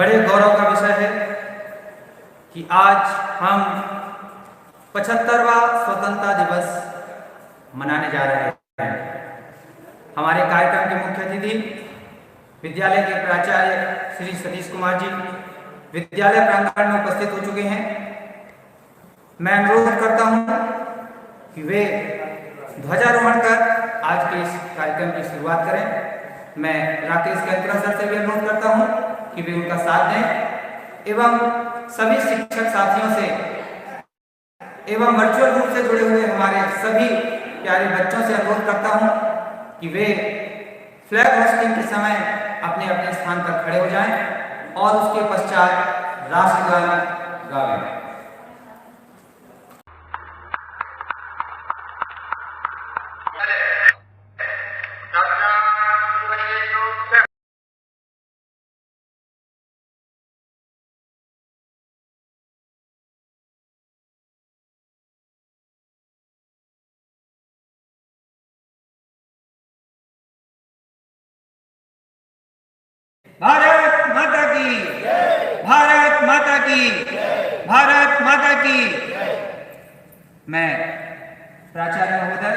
बड़े गौरव का विषय है कि आज हम 75वां स्वतंत्रता दिवस मनाने जा रहे हैं। हमारे कार्यक्रम के मुख्य अतिथि विद्यालय के प्राचार्य श्री सतीश कुमार जी विद्यालय प्रांगण में उपस्थित हो चुके हैं। मैं अनुरोध करता हूं कि वे ध्वजारोहण कर आज के इस कार्यक्रम की शुरुआत करें। मैं राकेश कैंतरा सर से भी अनुरोध करता हूं कि वे उनका साथ दें एवं सभी शिक्षक साथियों से एवं वर्चुअल रूप से जुड़े हुए हमारे सभी प्यारे बच्चों से अनुरोध करता हूं कि वे फ्लैग होस्टिंग के समय अपने अपने स्थान पर खड़े हो जाएं और उसके पश्चात राष्ट्रगान गावें। भारत माता की, भारत माता की, भारत माता की। मैं प्राचार्य महोदय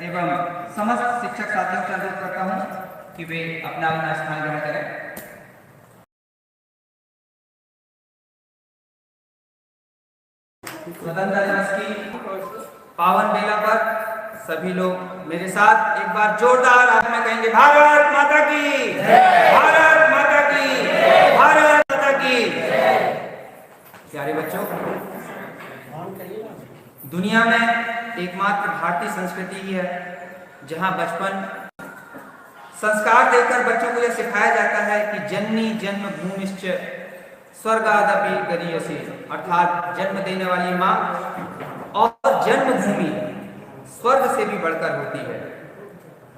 एवं समस्त शिक्षक साथियों से अनुरोध करता हूं कि वे अपना अपना स्थान ग्रहण करें। स्वतंत्रता दिवस की पावन बेला पर सभी लोग मेरे साथ एक बार जोरदार आवाज में कहेंगे भारत माता की, भारत माता की, भारत माता की। प्यारे बच्चों, दुनिया में एकमात्र भारतीय संस्कृति ही है जहां बचपन संस्कार देकर बच्चों को यह सिखाया जाता है कि जननी जन्मभूमिश्च स्वर्गादपि गरीयसी, अर्थात जन्म देने वाली माँ और जन्मभूमि स्वर्ग से भी बढ़कर होती है।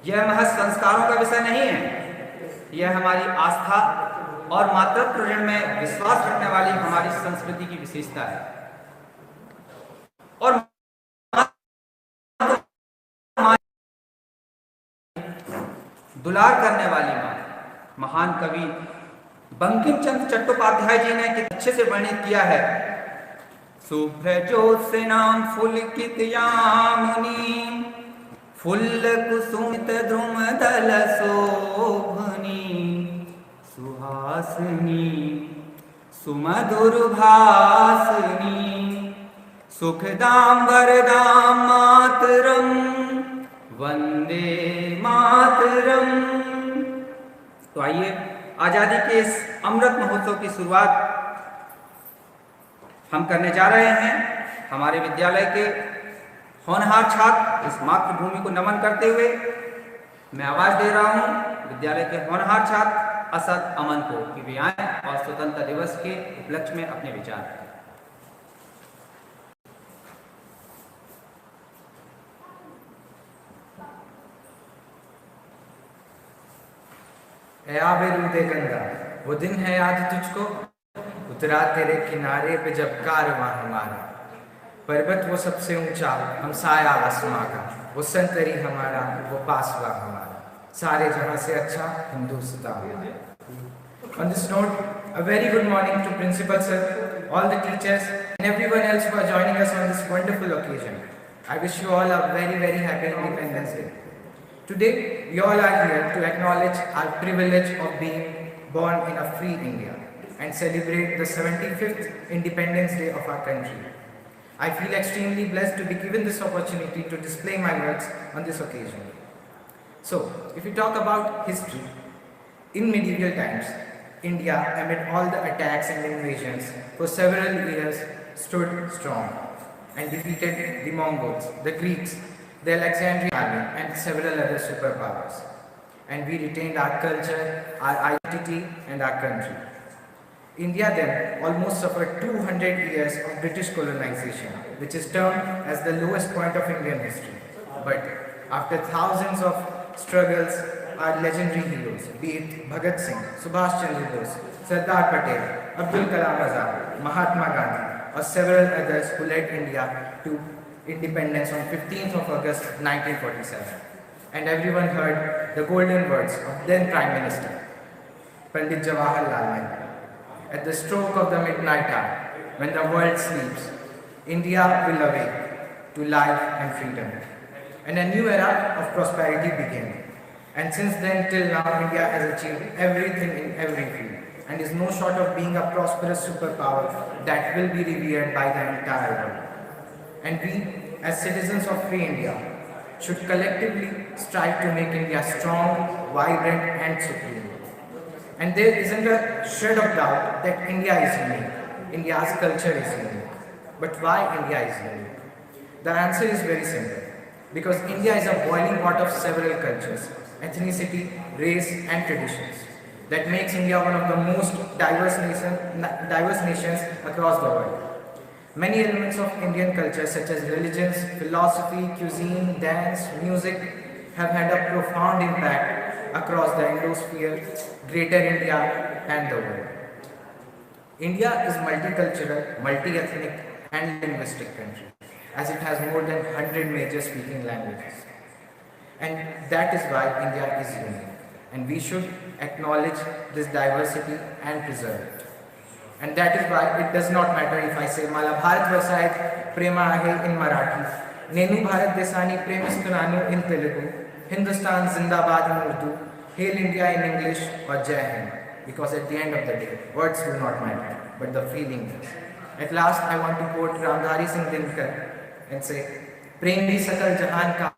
यह महज संस्कारों का विषय नहीं है, यह हमारी आस्था और मातृत्व ऋण में विश्वास रखने वाली हमारी संस्कृति की विशेषता है। और दुलार करने वाली मां महान कवि बंकिम चंद्र चट्टोपाध्याय जी ने कितने अच्छे से वर्णित किया है। शुभ्र ज्योत्स्नां फुलकित यामिनी फुल्ल कुसुमित द्रुमदल शोभनी सुहासिनी सुमधुर भासिनी सुखदां वरदां मातरम वंदे मातरम। तो आइए आजादी के इस अमृत महोत्सव की शुरुआत हम करने जा रहे हैं। हमारे विद्यालय के होनहार छात्र इस मातृभूमि को नमन करते हुए मैं आवाज दे रहा हूं विद्यालय के होनहार छात्र असद अमन को कि वे आएं और स्वतंत्रता दिवस के उपलक्ष्य में अपने विचार रखें। ए आबेरूदे गंगा, वो दिन है याद तुझको, उतरा तेरे किनारे पे जब कारवां हमारा। पर्वत वो सबसे ऊंचा, हम साया आसमां का, वो संतरी हमारा, वो पासवा हमारा, सारे जहां से अच्छा Hindustan. On this note, a very good morning to Principal Sir, all the teachers and everyone else who are joining us on this wonderful occasion. I wish you all a very, very happy Independence Day. Today, we all are here to acknowledge our privilege of being born in a free India and celebrate the 75th Independence Day of our country. I feel extremely blessed to be given this opportunity to display my works on this occasion. So, if we talk about history, in medieval times, India, amid all the attacks and invasions, for several years stood strong and defeated the Mongols, the Greeks, the Alexandrian army and several other superpowers. And we retained our culture, our identity and our country. India then almost suffered 200 years of British colonization, which is termed as the lowest point of Indian history. But after thousands of struggles, our legendary heroes, be it Bhagat Singh, Subhash Chandra Bose, Sardar Patel, Abdul Kalam Azad, Mahatma Gandhi, or several others who led India to independence on 15th of August 1947. And everyone heard the golden words of then Prime Minister, Pandit Jawaharlal Nehru. at the stroke of the midnight hour, when the world sleeps, India will awake to life and freedom. And a new era of prosperity began. And since then till now, India has achieved everything in every field and is no short of being a prosperous superpower that will be revered by the entire world. And we, as citizens of free India, should collectively strive to make India strong, vibrant and supreme. And there isn't a shred of doubt that India is unique. India's culture is unique. But why India is unique? The answer is very simple. Because India is a boiling pot of several cultures, ethnicity, race and traditions that makes India one of the most diverse nations across the world. Many elements of Indian culture such as religions, philosophy, cuisine, dance, music have had a profound impact across the Indosphere, Greater India and the world. India is multicultural, multi-ethnic and linguistic country as it has more than 100 major speaking languages. And that is why India is unique. And we should acknowledge this diversity and preserve it. And that is why it does not matter if I say Mala Bharat Vasayat Prema Ahe in Marathi, Nenu Bharat Desani Premistunanu in Telugu, Hindustan Zindabad in Urdu, Hail India in English or Jai Hind. Because at the end of the day, words do not matter, but the feeling does. At last, I want to quote Ramdhari Singh Dinkar and say, Prem bhi sakal jahan ka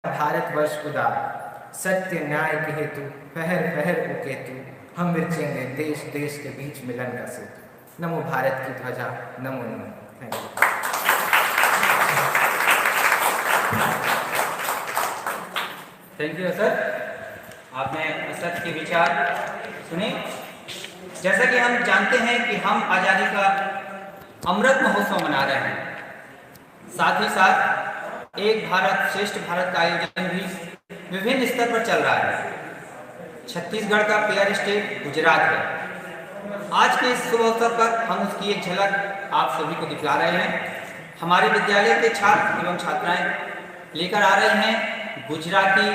Bharat Varsh udar, सत्य न्याय के हेतु पहर पहर उकेतु हम विरचेंगे देश देश के बीच मिलन का सेतु। नमो भारत की ध्वजा, Namo Namo. Thank you. Thank you sir, आपने असद के विचार सुने। जैसा कि हम जानते हैं कि हम आज़ादी का अमृत महोत्सव मना रहे हैं, साथ ही साथ एक भारत श्रेष्ठ भारत का आयोजन भी विभिन्न स्तर पर चल रहा है। छत्तीसगढ़ का पेयर स्टेट गुजरात है। आज के इस शुभ अवसर पर हम उसकी एक झलक आप सभी को दिखला रहे हैं। हमारे विद्यालय के छात्र एवं छात्राएं लेकर आ रहे हैं गुजराती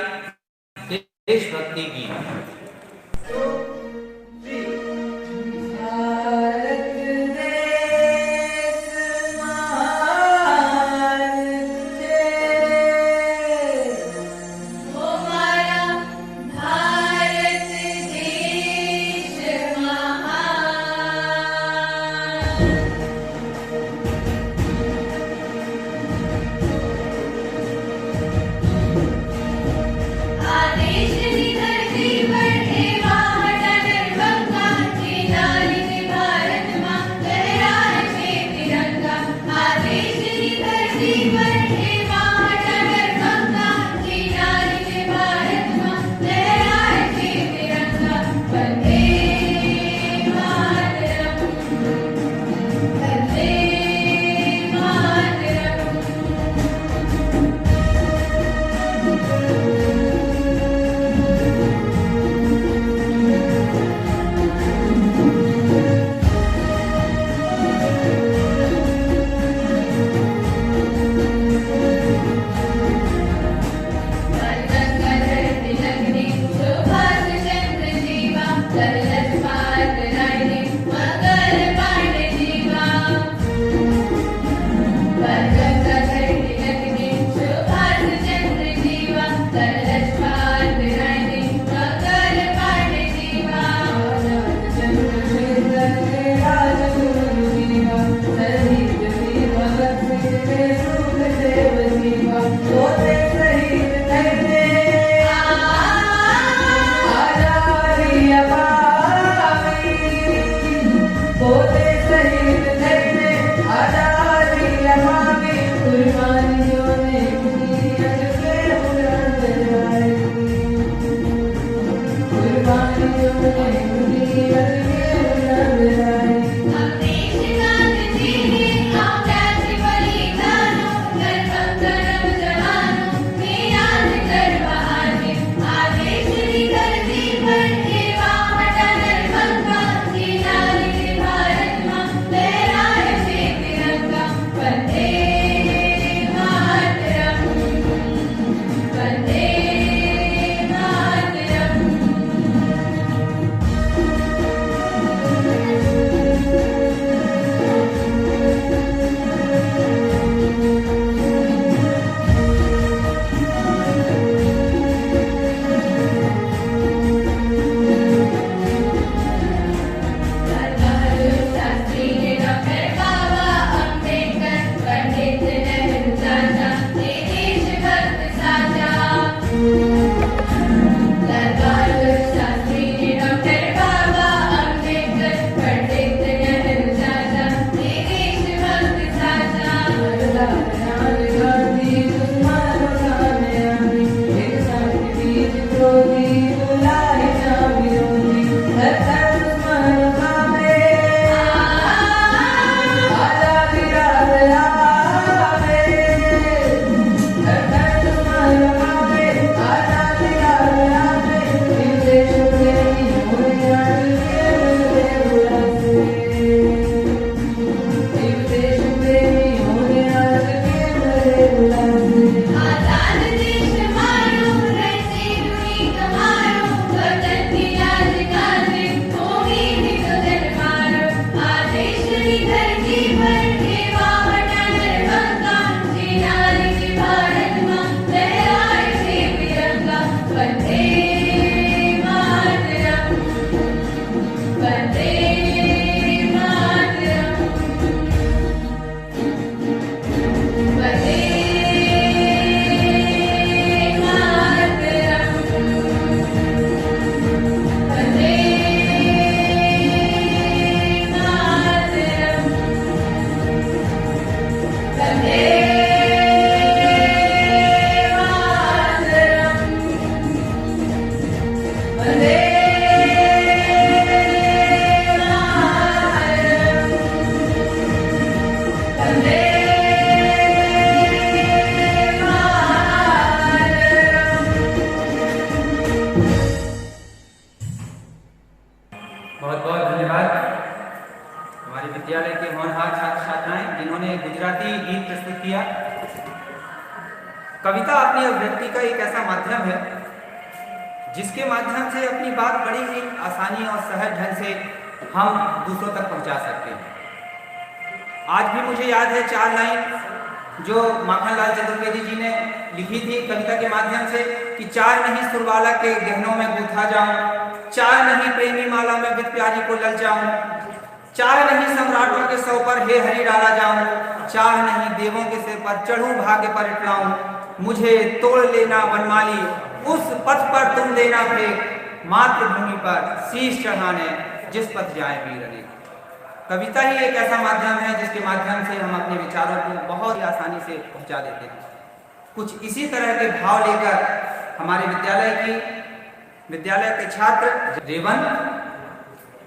देशभक्ति गीत। बहुत बहुत धन्यवाद हमारे विद्यालय के होनहार छात्र छात्राएं जिन्होंने गुजराती गीत प्रस्तुत किया। कविता अपनी अभिव्यक्ति का एक ऐसा माध्यम है जिसके माध्यम से अपनी बात बड़ी ही आसानी और सहज ढंग से हम दूसरों तक पहुंचा सकते हैं। आज भी मुझे याद है 4 लाइन जो माखनलाल चतुर्वेदी जी ने लिखी थी कविता के माध्यम से कि 4 नहीं सुरबाला के गहनों में गूंथा जाऊं, 4 नहीं प्रेमी माला में विद प्यारी को ललचाऊं, 4 नहीं सम्राटों के सौ पर हे हरि डाला जाऊं, 4 नहीं देवों के सिर पर चढ़ूं भाग्य पर इटलाऊं, मुझे तोड़ लेना वनमाली उस पथ पर तुम देना फेंक, मातृभूमि पर शीश चढ़ाने जिस पथ जाए वीर अनेक। कविता ही एक ऐसा माध्यम है जिसके माध्यम से हम अपने विचारों को बहुत ही आसानी से पहुंचा देते हैं। कुछ इसी तरह के भाव लेकर हमारे विद्यालय के छात्र रेवन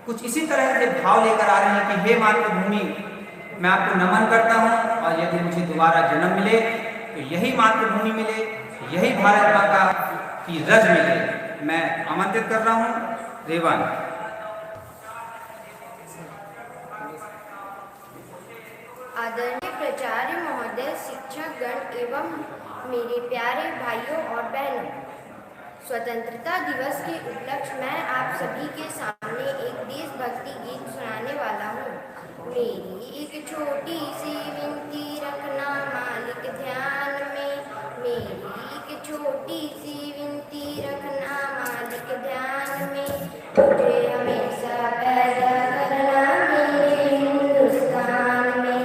कुछ इसी तरह से भाव लेकर आ रहे हैं कि हे मातृभूमि, मैं आपको नमन करता हूं और यदि मुझे दोबारा जन्म मिले तो यही मातृभूमि मिले, यही भारत माता की रज मिले। मैं आमंत्रित कर रहा हूं रेवन। आदरणीय प्राचार्य महोदय, शिक्षक गण एवं मेरे प्यारे भाइयों और बहनों, स्वतंत्रता दिवस के उपलक्ष्य में आप सभी के सामने एक देशभक्ति गीत सुनाने वाला हूँ। मेरी एक छोटी सी विनती रखना मालिक ध्यान में, मेरी एक छोटी सी विनती रखना मालिक ध्यान में, मुझे हमेशा पैदा करना मेरे हिंदुस्तान में,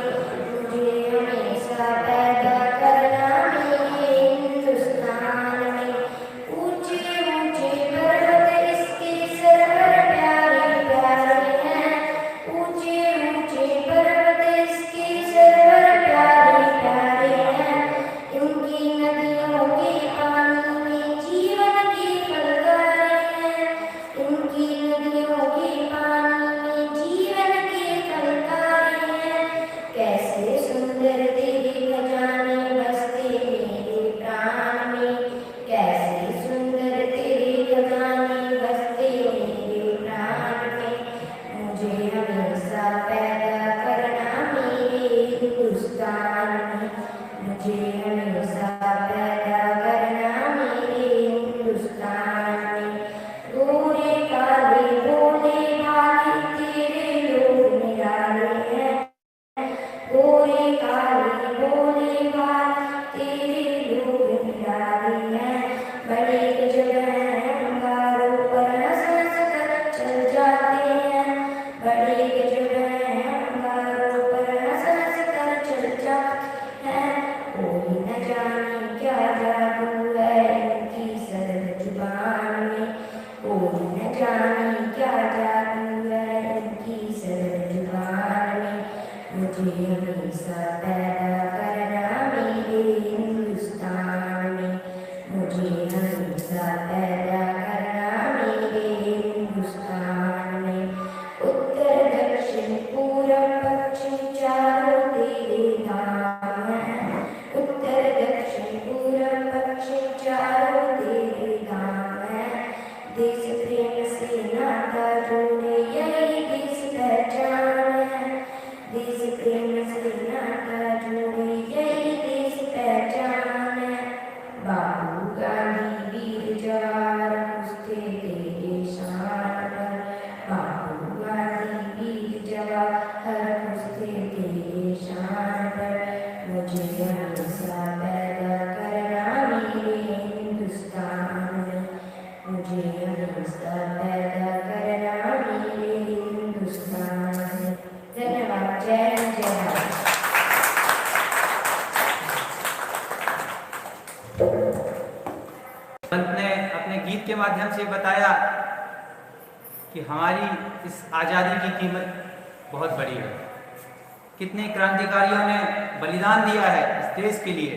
मुझे हमेशा पैदा करना मेरे हिंदुस्तान में। ऊंचे ऊंचे पर्वत इसके सरवर प्यारे प्यारे हैं, ऊंचे ऊंचे पर्वत इसके सरवर प्यारे प्यारे हैं, इनकी नदियों के पानी में जीवन की फलकारें हैं, इनकी नदियों के पानी में जीवन के फलकारें हैं। कैसे सुंदर तेरे खजाने बसते मेरे प्राण में, कैसे सुंदर तेरे खजाने बसते मेरे प्राण में, मुझे हमेशा पैदा करना मेरे हिंदुस्तान में, मुझे हमेशा पैदा करना मेरे हिंदुस्तान में। गोरे काले भोले भाले तेरे लोग निराले हैं, गोरे काले भोले भाले तेरे लोग निराले हैं, बड़े गजब हैं अंगारों पर हंस हंस कर चल जाते हैं, बड़े गजब हैं अंगारों पर हंस हंस कर चल जाते हैं। कोई हमेशा पैदा करना मेरे हिंदुस्तान में, मुझे हमेशा पैदा करना मेरे हिंदुस्तान में। धन्यवाद। जय हिंद, जय भारत। पंत ने अपने गीत के माध्यम से बताया कि हमारी इस आज़ादी की कीमत बहुत बड़ी है। कितने क्रांतिकारियों ने बलिदान दिया है इस देश के लिए,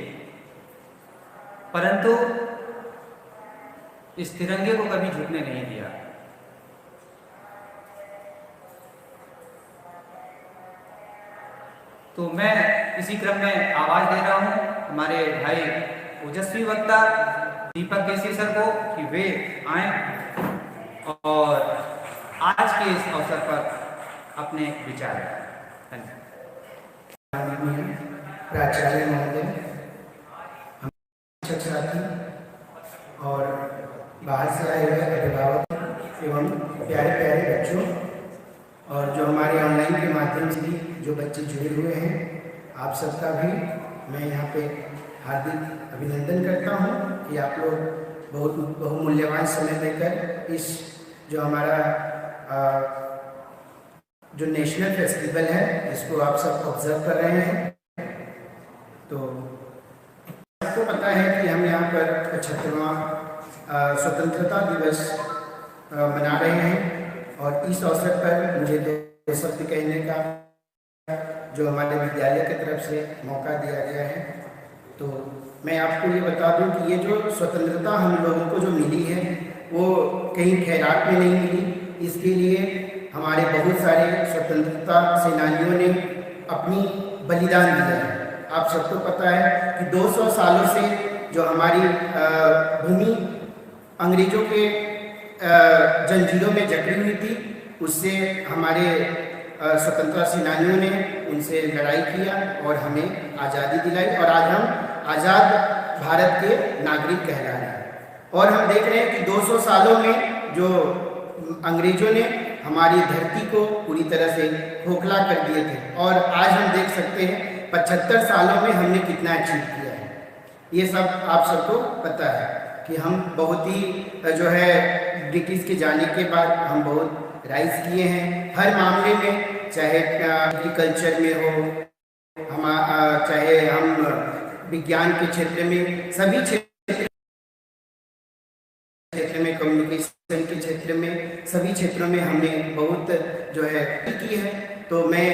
परंतु इस तिरंगे को कभी झुकने नहीं दिया। तो मैं इसी क्रम में आवाज दे रहा हूं हमारे भाई ओजस्वी वक्ता दीपक केसरी सर को कि वे आए और आज के इस अवसर पर अपने विचार रखें। प्राचार्य महोदय, शिक्षक साथी और बाहर से आए हुए अभिभावक एवं प्यारे प्यारे बच्चों, और जो हमारे ऑनलाइन के माध्यम से जो बच्चे जुड़े हुए हैं, आप सबका भी मैं यहाँ पे हार्दिक अभिनंदन करता हूँ कि आप लोग बहुत बहुमूल्यवान समय देकर इस जो हमारा जो नेशनल फेस्टिवल है इसको आप सब ऑब्जर्व कर रहे हैं। तो आपको पता है कि हम यहाँ पर 75वां स्वतंत्रता दिवस मना रहे हैं, और इस अवसर पर मुझे दो शब्द कहने का जो हमारे विद्यालय की तरफ से मौका दिया गया है। तो मैं आपको ये बता दूं कि ये जो स्वतंत्रता हम लोगों को जो मिली है वो कहीं खैरात में नहीं मिली। इसके लिए हमारे बहुत सारे स्वतंत्रता सेनानियों ने अपनी बलिदान दिया है। आप सबको पता है कि 200 सालों से जो हमारी भूमि अंग्रेजों के जंजीरों में जकड़ी हुई थी, उससे हमारे स्वतंत्रता सेनानियों ने उनसे लड़ाई किया और हमें आज़ादी दिलाई, और आज हम आज़ाद भारत के नागरिक कहला रहे हैं। और हम देख रहे हैं कि 200 सालों में जो अंग्रेजों ने हमारी धरती को पूरी तरह से खोखला कर दिए थे, और आज हम देख सकते हैं 75 सालों में हमने कितना अचीव किया है। ये सब आप सबको पता है कि हम बहुत ही जो है ब्रिटिश के जाने के बाद हम बहुत राइज किए हैं हर मामले में, चाहे एग्रीकल्चर में हो, चाहे हम विज्ञान के क्षेत्र में, सभी क्षेत्र में, कम्युनिकेशन के क्षेत्र में, सभी क्षेत्रों में हमने बहुत जो है की है। तो मैं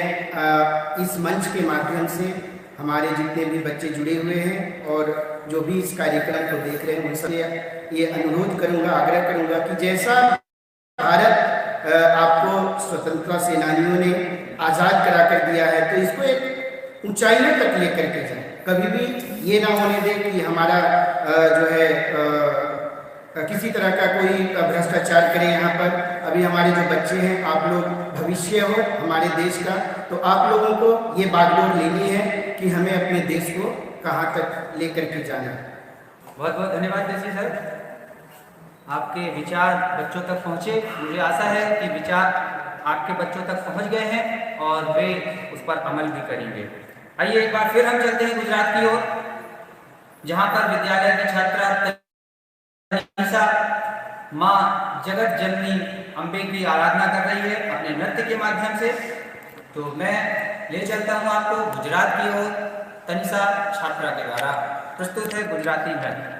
इस मंच के माध्यम से हमारे जितने भी बच्चे जुड़े हुए हैं और जो भी इस कार्यक्रम को देख रहे हैं उनसे ये अनुरोध करूंगा, आग्रह करूंगा कि जैसा भारत आपको स्वतंत्रता सेनानियों ने आज़ाद करा कर दिया है, तो इसको एक ऊंचाइयों तक लेकर के जाए। कभी भी ये ना होने दे कि हमारा जो है किसी तरह का कोई भ्रष्टाचार करें यहाँ पर। अभी हमारे जो बच्चे हैं, आप लोग भविष्य हो हमारे देश का, तो आप लोगों को ये बागडोर लेनी है कि हमें अपने देश को कहाँ तक लेकर के जाना है। बहुत बहुत धन्यवाद केसरी सर, आपके विचार बच्चों तक पहुँचे। मुझे आशा है कि विचार आपके बच्चों तक पहुँच गए हैं और वे उस पर अमल भी करेंगे। आइए एक बार फिर हम चलते हैं गुजरात की ओर, जहाँ पर विद्यालय की छात्रा तनीषा माँ जगत जननी अम्बे की आराधना कर रही है अपने नृत्य के माध्यम से। तो मैं ले चलता हूँ आपको गुजरात की ओर तनीषा छात्रा के द्वारा प्रस्तुत है गुजराती नृत्य।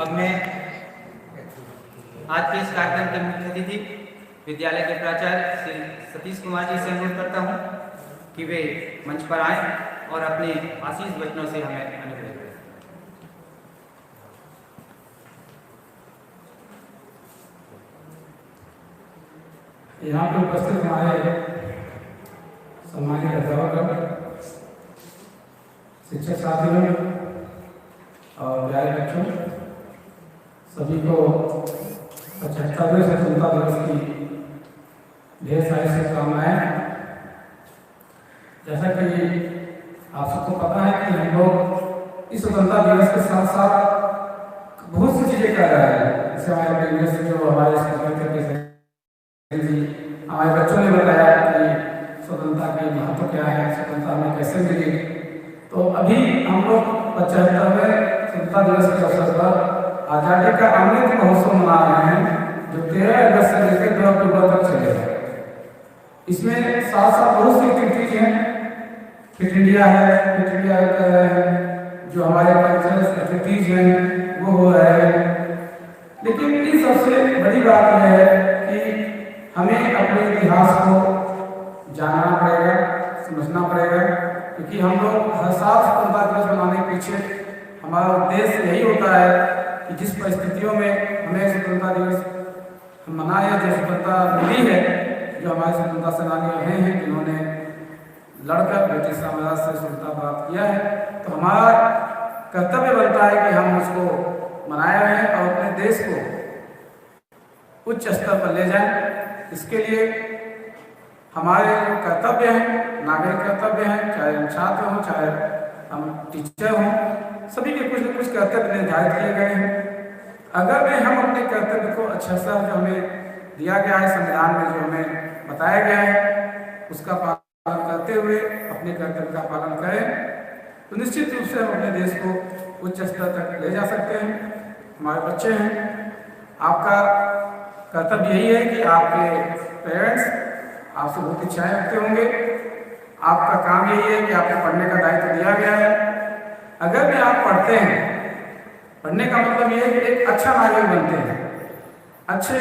अब मैं आज के इस कार्यक्रम के मुख्य अतिथि विद्यालय के प्राचार्य श्री सतीश कुमार जी से अनुरोध करता हूं कि वे मंच पर आएं और अपने आशीष वचनों से हमें अनुग्रह करें। यहाँ पे उपस्थित हमारे सम्मानित अध्यापक, शिक्षक साथियों और प्यारे बच्चों, सभी को 75वें स्वतंत्रता दिवस की ढेर सारी शुभकामनाएं। जैसा कि आप सबको पता है कि हम लोग इस स्वतंत्रता दिवस के साथ साथ बहुत सी चीज़ें कर रहे हैं। जैसे हमारे प्रीवियस जो हमारे हमारे बच्चों ने बताया कि स्वतंत्रता के महत्व क्या है, स्वतंत्रता हमें कैसे मिली। तो अभी हम लोग 75वें स्वतंत्रता दिवस के अवसर पर आज़ादी का अमृत महोत्सव मना रहे हैं, जो 13 अगस्त से लेकर 2 अक्टूबर तक चलेगा। इसमें साथ साथ बहुत सी एक्टिविटीज हैं। फिट इंडिया है, फिट इंडिया जो हमारे कल्चरल एक्टिविटीज हैं वो हो रहे हैं। लेकिन इन सबसे बड़ी बात यह है कि हमें अपने इतिहास को जानना पड़ेगा, समझना पड़ेगा, क्योंकि हम लोग हर साल स्वतंत्रता दिवस मनाने के पीछे हमारा उद्देश्य यही होता है कि जिस परिस्थितियों में हमें स्वतंत्रता दिवस हम मनाए, जो स्वतंत्रता मिली है, जो हमारे स्वतंत्रता सेनानी रहे हैं जिन्होंने लड़कर ब्रिटिश साम्राज्य से स्वतंत्रता प्राप्त किया है, तो हमारा कर्तव्य बनता है कि हम उसको मनाए रहें और अपने देश को उच्च स्तर पर ले जाएं। इसके लिए हमारे जो कर्तव्य हैं, नागरिक कर्तव्य हैं, चाहे हम छात्र हों, चाहे हम टीचर हों, सभी के कुछ न कुछ कर्तव्य निर्धारित किए गए हैं। अगर में हम अपने कर्तव्य को अच्छा सा जो हमें दिया गया है संविधान में, जो हमें बताया गया है, उसका पालन करते हुए अपने कर्तव्य का पालन करें, तो निश्चित रूप से हम अपने देश को उच्च स्तर तक ले जा सकते हैं। हमारे बच्चे हैं, आपका कर्तव्य यही है कि आपके पेरेंट्स आपसे बहुत इच्छाएं रखते होंगे, आपका काम यही है कि आपको पढ़ने का दायित्व दिया गया है। अगर भी आप पढ़ते हैं, पढ़ने का मतलब ये है कि एक अच्छा नागरिक बनते हैं, अच्छे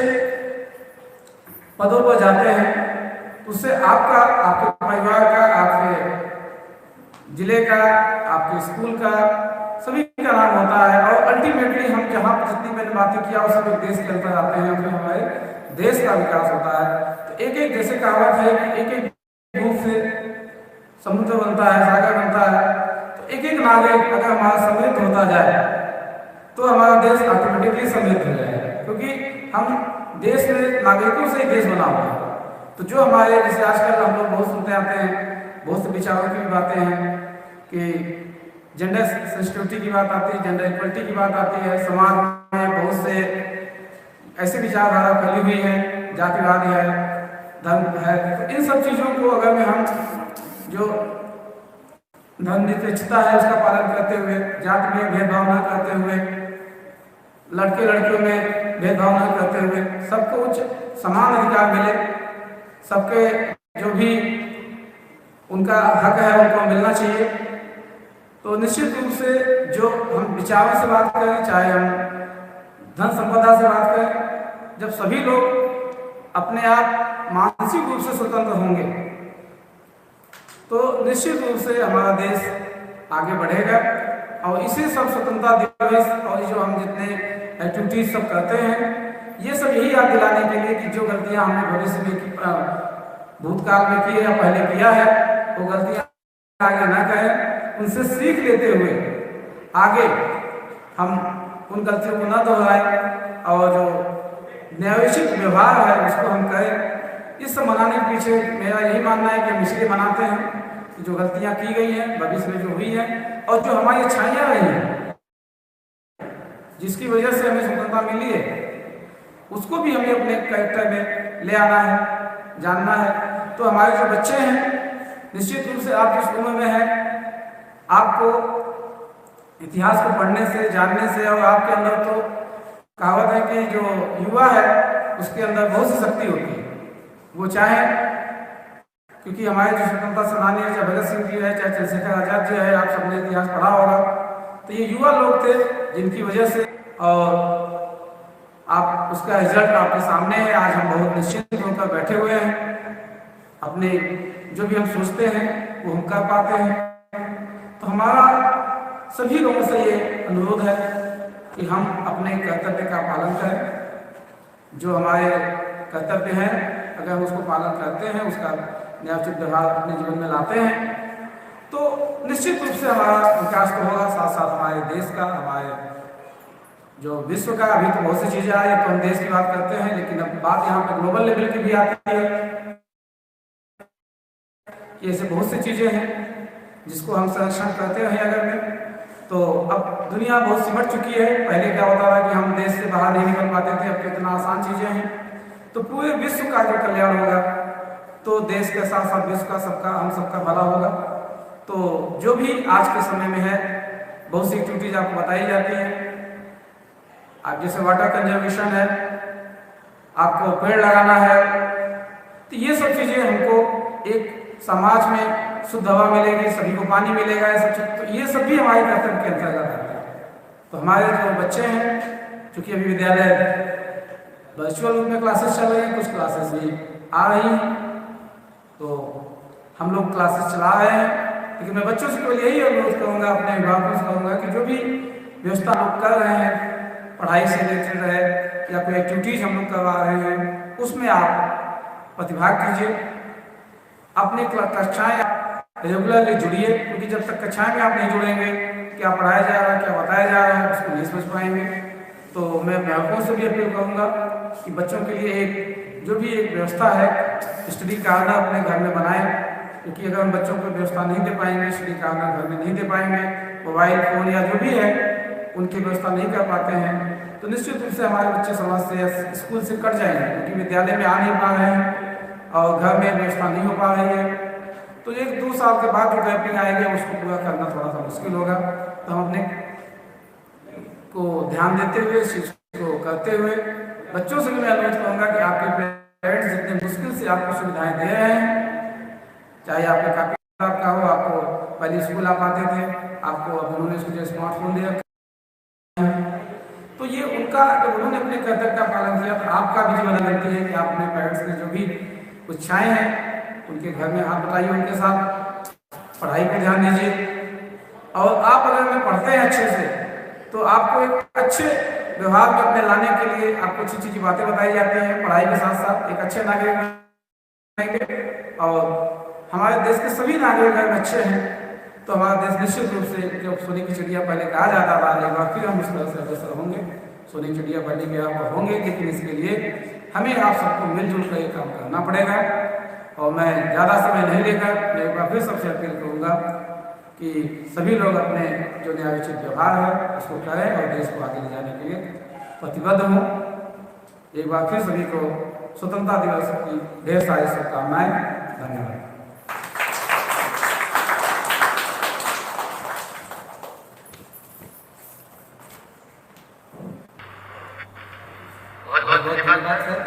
पदों पर जाते हैं, उससे आपका, आपके परिवार का, आपके जिले का, आपके स्कूल का, सभी का नाम होता है। और अल्टीमेटली हम जहाँ पर जितनी मैंने बातें किया उस सब देश के अंदर आते हैं, फिर हमारे देश का विकास होता है। तो एक एक, जैसे कहावत है कि एक एक बूंद से समुद्र बनता है, सागर बनता है, तो एक एक नागरिक अगर हमारा समृद्ध होता जाए तो हमारा देश ऑटोमेटिकली समृद्ध हो जाएगा, क्योंकि हम देश में नागरिकों से ही देश बना हुआ है। तो जो हमारे, जैसे आजकल हम लोग बहुत सुनते आते हैं, बहुत से विचारों की भी बातें हैं कि जेंडर सेंसिटिविटी की बात आती है, जेंडर इक्वलिटी की बात आती है, समाज में बहुत से ऐसे विचारधारा फैली हुई है, जातिवाद है, धर्म है। तो इन सब चीज़ों को अगर में हम जो धर्मनिरपेक्षता है उसका पालन करते हुए, जाति में भेदभाव न करते हुए, लड़के लड़कियों में भेदभाव न करते हुए, सबको उच्च समान अधिकार मिले, सबके जो भी उनका हक है उनको मिलना चाहिए, तो निश्चित रूप से जो हम विचारों से बात करें, चाहे हम धन संपदा से बात करें, जब सभी लोग अपने आप मानसिक रूप से स्वतंत्र होंगे तो निश्चित रूप से हमारा देश आगे बढ़ेगा। और इसे सब स्वतंत्रता दिवस और जो हम जितने एक्टिविटीज सब करते हैं, ये सब यही याद दिलाने के लिए कि जो गलतियां हमने भविष्य में भूतकाल में की है या पहले किया है, वो गलतियां आगे ना करें, उनसे सीख लेते हुए आगे हम उन गलतियों को न दोहराएं और जो न्यायोचित व्यवहार है उसको हम करें। इस सब मनाने के पीछे मेरा यही मानना है कि हम इसलिए मनाते हैं कि जो गलतियां की गई हैं भविष्य में जो हुई हैं और जो हमारी अच्छाइयाँ रही हैं, जिसकी वजह से हमें स्वतंत्रता मिली है, उसको भी हमें अपने कैरेक्टर में ले आना है, जानना है। तो हमारे जो बच्चे हैं, निश्चित रूप से आप जिस उम्र में हैं, आपको इतिहास को पढ़ने से, जानने से, और आपके अंदर तो कहावत है कि जो युवा है उसके अंदर बहुत सी शक्ति होती है। वो चाहे, क्योंकि हमारे जो स्वतंत्रता सेनानी है, चाहे भगत सिंह जी है, चाहे चंद्रशेखर आजाद जी है, आप सबने इतिहास पढ़ा होगा, तो ये युवा लोग थे जिनकी वजह से, और आप उसका रिजल्ट आपके सामने है। आज हम बहुत निश्चिंत होकर बैठे हुए हैं, अपने जो भी हम सोचते हैं वो हम कर पाते हैं। तो हमारा सभी लोगों से ये अनुरोध है कि हम अपने कर्तव्य का पालन करें। जो हमारे कर्तव्य हैं, अगर हम उसको पालन करते हैं, उसका न्यायोचित व्यवहार अपने जीवन में लाते हैं, तो निश्चित रूप से हमारा विकास तो होगा, साथ साथ हमारे देश का, हमारे जो विश्व का। अभी तो बहुत सी चीज़ें आ रही है, तो हम देश की बात करते हैं, लेकिन अब बात यहाँ पर ग्लोबल लेवल की भी आती है। ऐसे बहुत सी चीज़ें हैं जिसको हम संरक्षण करते रहे अगर में, तो अब दुनिया बहुत सिमट चुकी है। पहले क्या होता था कि हम देश से बाहर नहीं निकल पाते थे, अब कितना आसान चीज़ें हैं। तो पूरे विश्व का जो कल्याण होगा, तो देश के साथ साथ विश्व का, सबका, हम सबका भला होगा। तो जो भी आज के समय में है, बहुत सी एक्टिविटीज आपको बताई जाती हैं। आप जैसे वाटर कंजर्वेशन है, आपको पेड़ लगाना है, तो ये सब चीज़ें हमको एक समाज में शुद्ध हवा मिलेगी, सभी को पानी मिलेगा, ये सब चीज़, तो ये सब भी हमारे कर्तव्य के अंतर्गत आते हैं। तो हमारे जो बच्चे हैं, चूँकि अभी विद्यालय वर्चुअल रूप में क्लासेस चल रही हैं, कुछ क्लासेस भी आ रही हैं, तो हम लोग क्लासेस चला रहे हैं, लेकिन मैं बच्चों से केवल यही अनुरोध करूँगा, अपने अभिभावकों से कहूँगा कि जो भी व्यवस्था लोग कर रहे हैं, पढ़ाई से रिलेटेड है या कोई एक्टिविटीज़ हम लोग करवा रहे हैं, उसमें आप प्रतिभाग कीजिए। अपनी कक्षाएँ रेगुलरली जुड़िए, क्योंकि जब तक कक्षाएँ में आप नहीं जुड़ेंगे, क्या पढ़ाया जा रहा है, क्या बताया जा रहा है, उसको नहीं समझ पाएंगे। तो मैं अभिभावकों से भी अपील करूँगा कि बच्चों के लिए एक जो भी एक व्यवस्था है स्टडी कार्नर अपने घर में बनाएं, क्योंकि अगर हम बच्चों को व्यवस्था नहीं दे पाएंगे, स्टडी कार्नर घर में नहीं दे पाएंगे, मोबाइल फ़ोन या जो भी है उनकी व्यवस्था नहीं कर पाते हैं, तो निश्चित रूप से हमारे बच्चे समाज से या स्कूल से कट जाएंगे, क्योंकि विद्यालय में आ नहीं पा रहे हैं और घर में व्यवस्था नहीं हो पा रही है। तो 1-2 साल के बाद जो गैपिंग आएगी उसको पूरा करना थोड़ा सा मुश्किल होगा। तो हम अपने को ध्यान देते हुए, इस चीज़ को करते हुए बच्चों से भी मैं अनुरोध करूँगा कि आपके पेरेंट्स जितने मुश्किल से आपको सुविधाएं दे रहे हैं, चाहे आपके कापी किताब का हो, आपको पहले स्कूल आप आते थे, आपको अब उन्होंने इसको स्मार्टफोन दे रखा है, तो ये उनका जब उन्होंने अपने कर्तव्य का पालन किया तो आपका भी जिम्मेदारी बनती है कि आप अपने पेरेंट्स की जो भी इच्छाएँ हैं उनके घर में आप बताइए, उनके साथ पढ़ाई पर ध्यान दीजिए। और आप अगर में पढ़ते हैं अच्छे से तो आपको एक अच्छे व्यवहार में अपने लाने के लिए आपको अच्छी अच्छी बातें बताई जाती हैं, पढ़ाई के साथ साथ एक अच्छे नागरिक बनेंगे। और हमारे देश के सभी नागरिक अगर अच्छे हैं तो हमारा देश निश्चित रूप से, जो सोने की चिड़िया पहले कहा जाता था, एक बार फिर हम इस तरह से अग्रसर होंगे, सोने की चिड़िया बनने के यहाँ पर होंगे। लेकिन इसके लिए हमें आप सबको मिलजुल कर काम करना पड़ेगा। और मैं ज़्यादा समय नहीं लेकर मैं एक बार फिर सबसे अपील करूँगा कि सभी लोग अपने जो न्यायोचित व्यवहार है उसको करें और देश को आगे ले जाने के लिए प्रतिबद्ध हों। एक बार फिर सभी को स्वतंत्रता दिवस की ढेर सारी शुभकामनाएं। धन्यवाद। बहुत बहुत धन्यवाद सर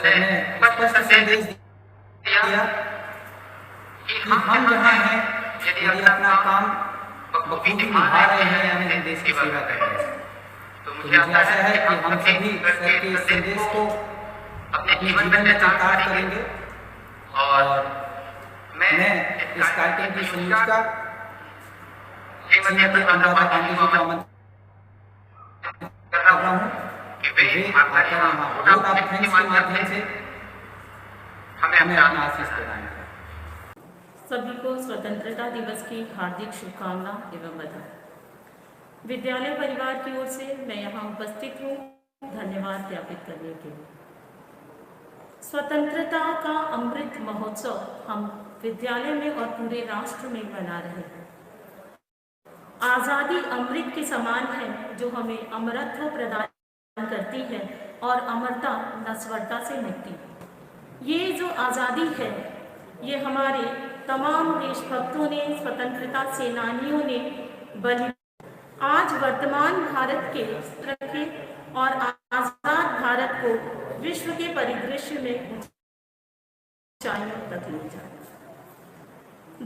ने स्पष्ट संदेश दिया कि हम जहाँ हैं, यदि अपना काम बखूबी निभा रहे हैं, यानी हम देश की सेवा कर रहे हैं, तो मुझे आशा है कि हम सभी सर के संदेश को अपने जीवन में चरितार्थ करेंगे। और मैं इस कार्यक्रम की संयोजिका श्रीमती अनुराधा पांडे जी को आमंत्रित कर रहा हूँ कि वे आकर यहाँ वोट ऑफ थैंक्स के माध्यम से हमें अपना आशीष प्रदान करें। सभी को स्वतंत्रता दिवस की हार्दिक शुभकामना एवं बधाई। विद्यालय परिवार की ओर से मैं यहाँ उपस्थित हूँ धन्यवाद ज्ञापित करने के लिए। स्वतंत्रता का अमृत महोत्सव हम विद्यालय में और पूरे राष्ट्र में मना रहे हैं। आज़ादी अमृत के समान है जो हमें अमरत्व प्रदान करती है और अमरता नश्वरता से मिलती है। ये जो आज़ादी है ये हमारे तमाम देशभक्तों ने, स्वतंत्रता सेनानियों ने बलि आज वर्तमान भारत के रखे और आज़ाद भारत को विश्व के परिदृश्य में ऊंचाइयों तक ले जाए।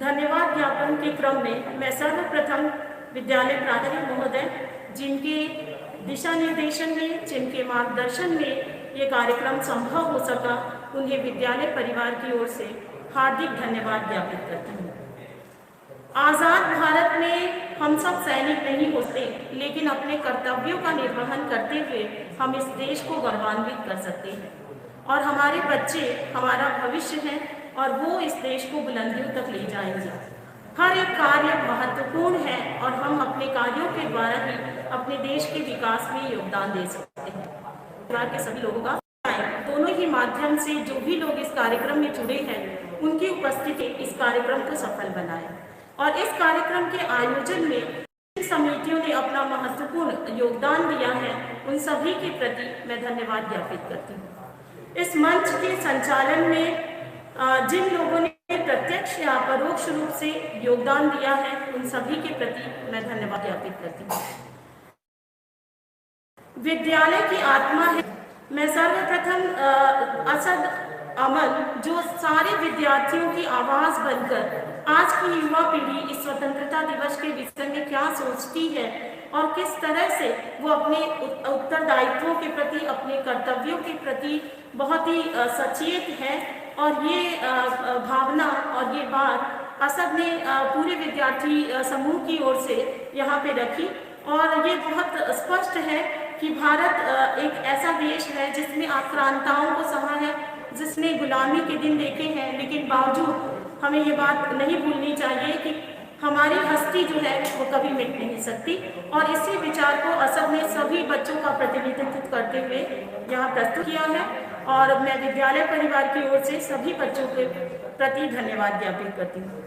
धन्यवाद ज्ञापन के क्रम में मैं सर्वप्रथम विद्यालय प्राचार्य महोदय जिनके दिशा निर्देशन में, जिनके मार्गदर्शन में ये कार्यक्रम संभव हो सका, उन्हें विद्यालय परिवार की ओर से हार्दिक धन्यवाद ज्ञापित करती हूँ। आज़ाद भारत में हम सब सैनिक नहीं होते, लेकिन अपने कर्तव्यों का निर्वहन करते हुए हम इस देश को गौरवान्वित कर सकते हैं और हमारे बच्चे हमारा भविष्य हैं और वो इस देश को बुलंदियों तक ले जाएंगे। हर एक कार्य महत्वपूर्ण है और हम अपने कार्यों के द्वारा ही अपने देश के विकास में योगदान दे सकते हैं। परिवार के सभी लोगों का दोनों ही माध्यम से जो भी लोग इस कार्यक्रम में जुड़े हैं उनकी उपस्थिति इस कार्यक्रम को सफल बनाए और इस कार्यक्रम के आयोजन में जिन समितियों ने अपना महत्वपूर्ण योगदान दिया है उन सभी के प्रति मैं धन्यवाद ज्ञापित करती हूँ। इस मंच के संचालन में जिन लोगों ने प्रत्यक्ष या परोक्ष रूप से योगदान दिया है उन सभी के प्रति मैं धन्यवाद ज्ञापित करती हूँ। विद्यालय की आत्मा है। मैं सर्वप्रथम असद अमल जो सारे विद्यार्थियों की आवाज़ बनकर आज की युवा पीढ़ी इस स्वतंत्रता दिवस के विषय में क्या सोचती है और किस तरह से वो अपने उत्तरदायित्वों के प्रति, अपने कर्तव्यों के प्रति बहुत ही सचेत है और ये भावना और ये बात असद ने पूरे विद्यार्थी समूह की ओर से यहाँ पे रखी। और ये बहुत स्पष्ट है कि भारत एक ऐसा देश है जिसने आक्रांताओं को सहा है, जिसने गुलामी के दिन देखे हैं, लेकिन बावजूद हमें ये बात नहीं भूलनी चाहिए कि हमारी हस्ती जो है वो कभी मिट नहीं सकती। और इसी विचार को असद ने सभी बच्चों का प्रतिनिधित्व करते हुए यहाँ प्रस्तुत किया है। और मैं विद्यालय परिवार की ओर से सभी बच्चों के प्रति धन्यवाद ज्ञापित करती हूँ।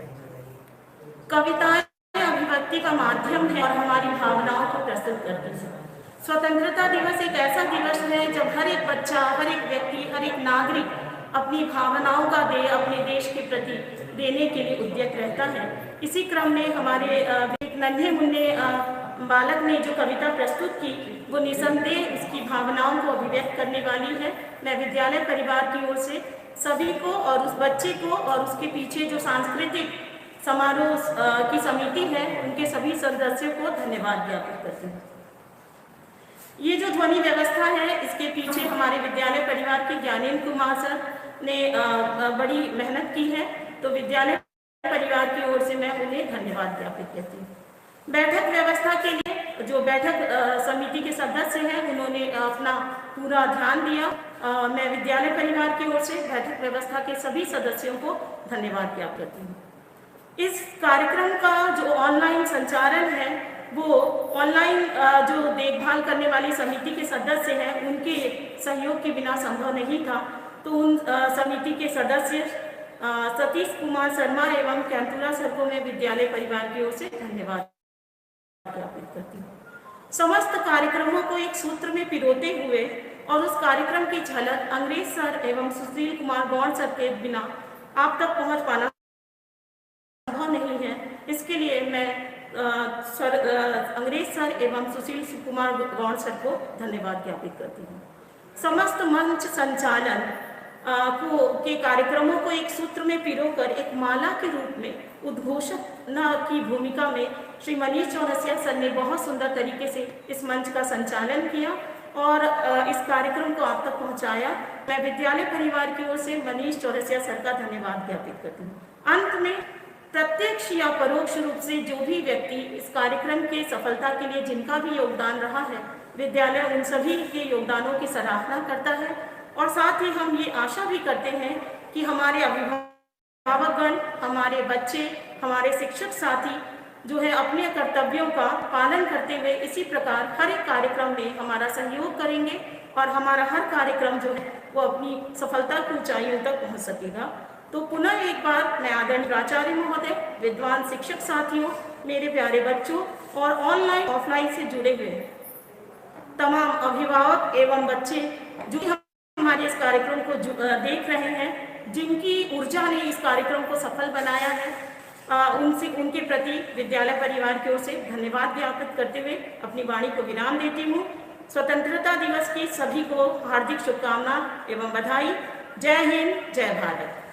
कविताएं अभिव्यक्ति का माध्यम है और हमारी भावनाओं को प्रस्तुत करती है। स्वतंत्रता दिवस एक ऐसा दिवस है जब हर एक बच्चा, हर एक व्यक्ति, हर एक नागरिक अपनी भावनाओं का अपने देश के प्रति देने के लिए उद्यत रहता है। इसी क्रम में हमारे एक नन्हे मुन्ने बालक ने जो कविता प्रस्तुत की वो निसंदेह उसकी भावनाओं को अभिव्यक्त करने वाली है। मैं विद्यालय परिवार की ओर से सभी को और उस बच्चे को और उसके पीछे जो सांस्कृतिक समारोह की समिति है उनके सभी सदस्यों को धन्यवाद ज्ञापित करती हूँ। ये जो ध्वनि व्यवस्था है इसके पीछे हमारे विद्यालय परिवार के ज्ञानेंद्र कुमार सर ने बड़ी मेहनत की है, तो विद्यालय परिवार की ओर से मैं उन्हें धन्यवाद ज्ञापित करती हूँ। बैठक व्यवस्था के लिए जो बैठक समिति के सदस्य हैं उन्होंने अपना पूरा ध्यान दिया। मैं विद्यालय परिवार की ओर से बैठक व्यवस्था के सभी सदस्यों को धन्यवाद ज्ञापित करती हूँ। इस कार्यक्रम का जो ऑनलाइन संचालन है वो ऑनलाइन जो देखभाल करने वाली समिति के सदस्य हैं उनके सहयोग के बिना संभव नहीं था, तो उन समिति के सदस्य सतीश कुमार शर्मा एवं कैंतुरा सर को मैं विद्यालय परिवार की ओर से धन्यवाद ज्ञापित करती हूँ। समस्त कार्यक्रमों को एक सूत्र में पिरोते हुए और उस कार्यक्रम की झलक अंग्रेज सर एवं सुशील कुमार गौड़ सर के बिना आप तक पहुँच पाना संभव नहीं है। इसके लिए मैं अंग्रेज सर एवं सुशील कुमार गौड़ सर को धन्यवाद ज्ञापित करती हूँ। समस्त मंच संचालन के कार्यक्रमों को एक सूत्र में पिरोकर एक माला के रूप में उद्घोषक की भूमिका में श्री मनीष चौरसिया सर ने बहुत सुंदर तरीके से इस मंच का संचालन किया और इस कार्यक्रम को आप तक पहुंचाया। मैं विद्यालय परिवार की ओर से मनीष चौरसिया सर का धन्यवाद ज्ञापित करती हूँ। अंत में प्रत्यक्ष या परोक्ष रूप से जो भी व्यक्ति इस कार्यक्रम के सफलता के लिए जिनका भी योगदान रहा है, विद्यालय उन सभी के योगदानों की सराहना करता है और साथ ही हम ये आशा भी करते हैं कि हमारे अभिभावकगण, हमारे बच्चे, हमारे शिक्षक साथी जो है अपने कर्तव्यों का पालन करते हुए इसी प्रकार हर एक कार्यक्रम में हमारा सहयोग करेंगे और हमारा हर कार्यक्रम जो है वो अपनी सफलता की ऊंचाइयों तक पहुँच सकेगा। तो पुनः एक बार मैं आदरणीय प्राचार्य महोदय, विद्वान शिक्षक साथियों, मेरे प्यारे बच्चों और ऑनलाइन ऑफलाइन से जुड़े हुए तमाम अभिभावक एवं बच्चे जो हमारे इस कार्यक्रम को देख रहे हैं, जिनकी ऊर्जा ने इस कार्यक्रम को सफल बनाया है, उनके प्रति विद्यालय परिवार की ओर से धन्यवाद ज्ञापित करते हुए अपनी वाणी को विराम देती हूँ। स्वतंत्रता दिवस की सभी को हार्दिक शुभकामना एवं बधाई। जय हिंद, जय भारत।